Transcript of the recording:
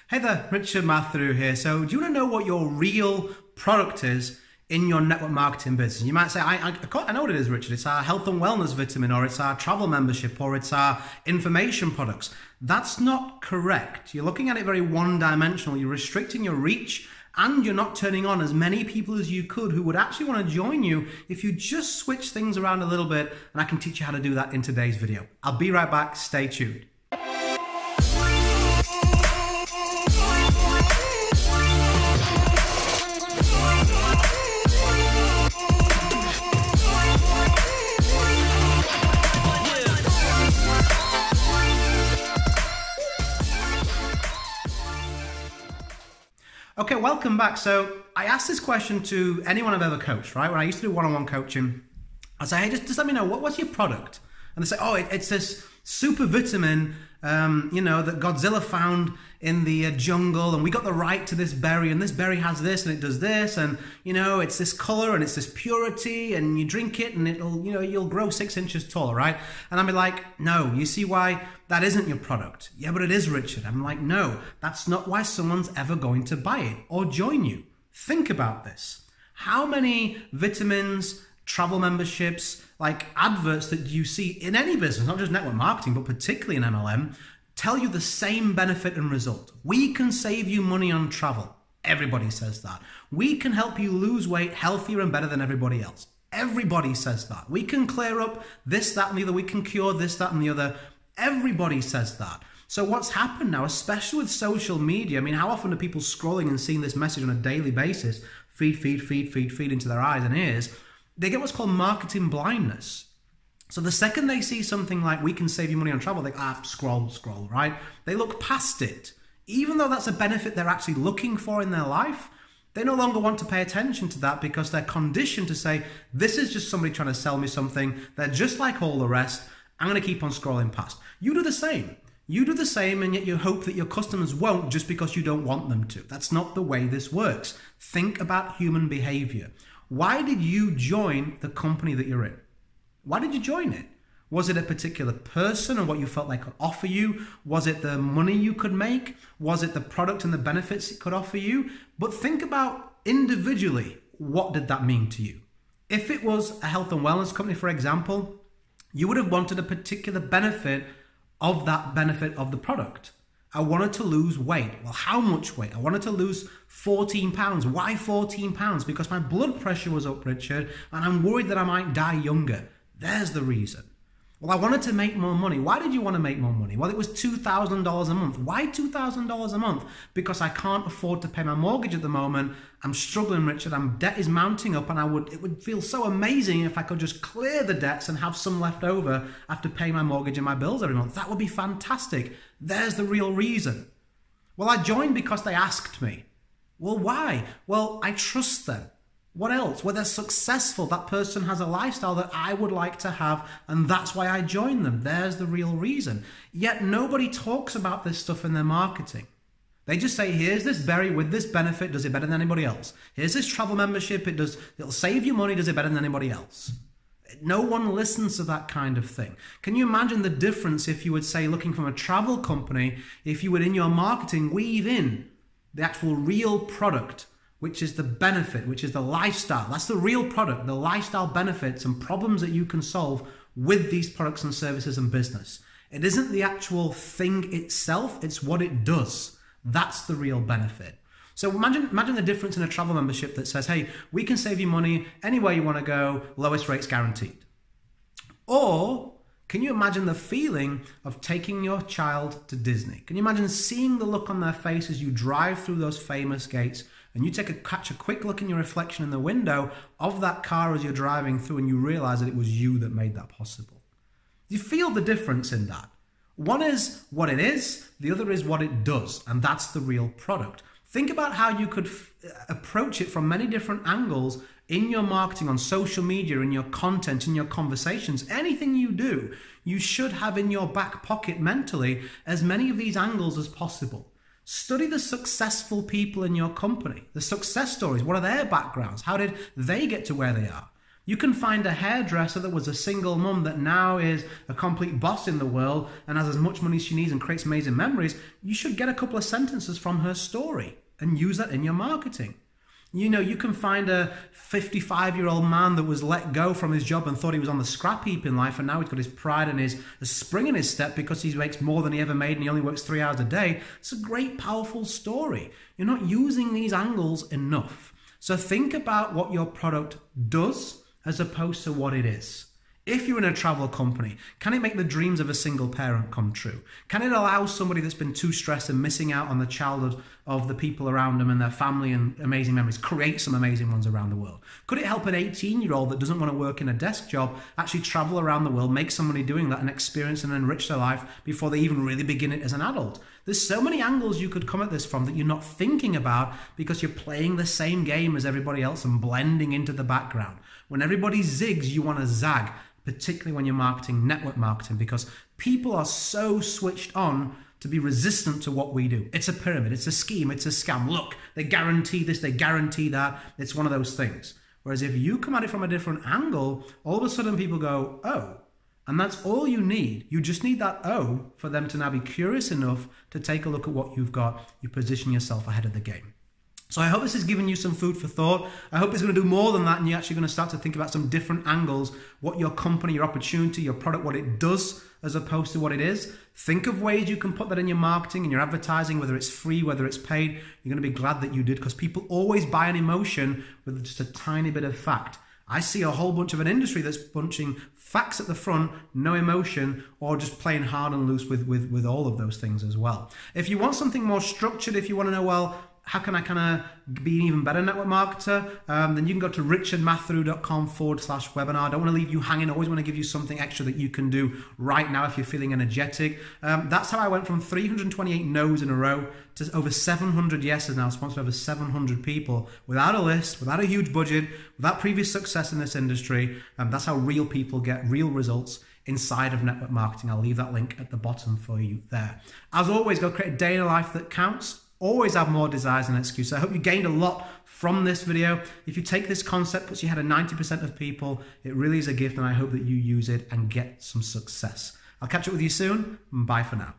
Hey there, Richard Matharoo here. So do you want to know what your real product is in your network marketing business? You might say, I know what it is, Richard. It's our health and wellness vitamin, or it's our travel membership, or it's our information products. That's not correct. You're looking at it very one-dimensional. You're restricting your reach, and you're not turning on as many people as you could who would actually want to join you if you just switch things around a little bit, and I can teach you how to do that in today's video. I'll be right back. Stay tuned. Okay, welcome back. So I asked this question to anyone I've ever coached, right? When I used to do one-on-one coaching, I say, hey, just let me know, what's your product? And they say, oh, it's this super vitamin, that Godzilla found in the jungle, and we got the right to this berry, and this berry has this, and it does this, and, it's this color, and it's this purity, and you drink it, and it'll, you'll grow 6 inches taller, right? And I'll be like, no, you see why that isn't your product? Yeah, but it is, Richard. I'm like, no, that's not why someone's ever going to buy it or join you. Think about this. How many vitamins, travel memberships, like adverts that you see in any business, not just network marketing, but particularly in MLM, tell you the same benefit and result? We can save you money on travel. Everybody says that. We can help you lose weight healthier and better than everybody else. Everybody says that. We can clear up this, that, and the other. We can cure this, that, and the other. Everybody says that. So what's happened now, especially with social media, how often are people scrolling and seeing this message on a daily basis, feed into their eyes and ears? They get what's called marketing blindness. So the second they see something like, we can save you money on travel, they scroll, right? They look past it. Even though that's a benefit they're actually looking for in their life, they no longer want to pay attention to that because they're conditioned to say, this is just somebody trying to sell me something. They're just like all the rest. I'm going to keep on scrolling past. You do the same. You do the same, and yet you hope that your customers won't just because you don't want them to. That's not the way this works. Think about human behavior. Why did you join the company that you're in? Why did you join it? Was it a particular person and what you felt they could offer you? Was it the money you could make? Was it the product and the benefits it could offer you? But think about individually, what did that mean to you? If it was a health and wellness company, for example, you would have wanted a particular benefit of that benefit of the product. I wanted to lose weight. Well, how much weight? I wanted to lose 14 pounds. Why 14 pounds? Because my blood pressure was up, Richard, and I'm worried that I might die younger. There's the reason. Well, I wanted to make more money. Why did you want to make more money? Well, it was $2,000 a month. Why $2,000 a month? Because I can't afford to pay my mortgage at the moment. I'm struggling, Richard. Debt is mounting up, and it would feel so amazing if I could just clear the debts and have some left over after paying my mortgage and my bills every month. That would be fantastic. There's the real reason. Well, I joined because they asked me. Well, why? Well, I trust them. What else? Well, they're successful. That person has a lifestyle that I would like to have, and that's why I joined them. There's the real reason. Yet nobody talks about this stuff in their marketing. They just say, here's this berry with this benefit, does it better than anybody else? Here's this travel membership, it'll save you money, does it better than anybody else? No one listens to that kind of thing. Can you imagine the difference if you would say, looking from a travel company, if you would in your marketing weave in the actual real product, which is the benefit, which is the lifestyle. That's the real product, the lifestyle benefits and problems that you can solve with these products and services and business. It isn't the actual thing itself, it's what it does. That's the real benefit. So imagine the difference in a travel membership that says, hey, we can save you money anywhere you want to go, lowest rates guaranteed. Or can you imagine the feeling of taking your child to Disney? Can you imagine seeing the look on their face as you drive through those famous gates and you catch a quick look in your reflection in the window of that car as you're driving through, and you realize that it was you that made that possible? You feel the difference in that. One is what it is, the other is what it does, and that's the real product. Think about how you could approach it from many different angles in your marketing, on social media, in your content, in your conversations. Anything you do, you should have in your back pocket mentally as many of these angles as possible. Study the successful people in your company, the success stories. What are their backgrounds? How did they get to where they are? You can find a hairdresser that was a single mum that now is a complete boss in the world and has as much money as she needs and creates amazing memories. You should get a couple of sentences from her story and use that in your marketing. You know, you can find a 55-year-old man that was let go from his job and thought he was on the scrap heap in life, and now he's got his pride and his spring in his step because he makes more than he ever made and he only works 3 hours a day. It's a great, powerful story. You're not using these angles enough. So think about what your product does as opposed to what it is. If you're in a travel company, can it make the dreams of a single parent come true? Can it allow somebody that's been too stressed and missing out on the childhood of the people around them and their family and amazing memories, create some amazing ones around the world? Could it help an 18-year-old that doesn't want to work in a desk job actually travel around the world, make some money doing that and experience and enrich their life before they even really begin it as an adult? There's so many angles you could come at this from that you're not thinking about because you're playing the same game as everybody else and blending into the background. When everybody zigs, you want to zag, particularly when you're marketing, network marketing, because people are so switched on to be resistant to what we do. It's a pyramid, it's a scheme, it's a scam. Look, they guarantee this, they guarantee that. It's one of those things. Whereas if you come at it from a different angle, all of a sudden people go, oh, and that's all you need. You just need that oh for them to now be curious enough to take a look at what you've got. You position yourself ahead of the game. So I hope this has given you some food for thought. I hope it's going to do more than that and you're actually going to start to think about some different angles, what your company, your opportunity, your product, what it does as opposed to what it is. Think of ways you can put that in your marketing and your advertising, whether it's free, whether it's paid. You're going to be glad that you did because people always buy an emotion with just a tiny bit of fact. I see a whole bunch of an industry that's bunching facts at the front, no emotion, or just playing hard and loose with all of those things as well. If you want something more structured, if you want to know, well, how can I kind of be an even better network marketer? Then you can go to richardmatharoo.com/webinar. I don't want to leave you hanging. I always want to give you something extra that you can do right now if you're feeling energetic. That's how I went from 328 no's in a row to over 700 yeses now, sponsored over 700 people without a list, without a huge budget, without previous success in this industry. That's how real people get real results inside of network marketing. I'll leave that link at the bottom for you there. As always, go create a day in a life that counts. Always have more desires than excuses. I hope you gained a lot from this video. If you take this concept, puts you ahead of 90% of people, it really is a gift, and I hope that you use it and get some success. I'll catch up with you soon. Bye for now.